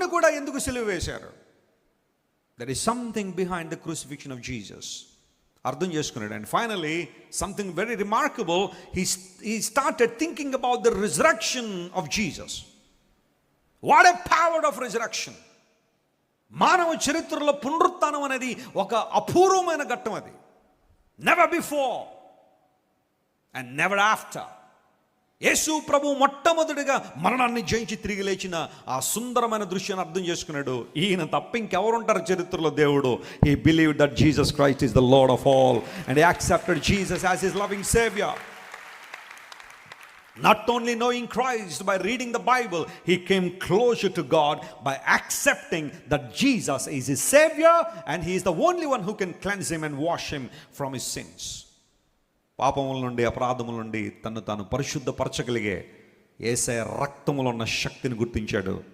కూడా ఎందుకు సిలువ వేశారు? There is something behind the crucifixion of Jesus. అర్థం చేసుకున్నాడు. And finally something very remarkable, he started thinking about the resurrection of Jesus. What a power of resurrection! మానవ చరిత్రలో పునరుత్థానం అనేది ఒక అపూర్వమైన ఘట్టం. అది never before and never after. Yesu ప్రభు మొట్టమొదటిగా మరణాన్ని జయించి తిరిగి లేచిన ఆ సుందరమైన దృశ్యాన్ని అర్థం చేసుకున్నాడు. ఈయన తప్ప ఇంకెవరుంటారు చరిత్రలో దేవుడు? He believed that Jesus Christ is the lord of all and he accepted Jesus as his loving saviour. Not only knowing Christ by reading the Bible, he came closer to God by accepting that Jesus is his Savior and he is the only one who can cleanse him and wash him from his sins. పాపముల నుండి, అపరాధముల నుండి తను తాను పరిశుద్ధపరచగలిగే యేసయ్య రక్తములో ఉన్న శక్తిని గుర్తించాడు.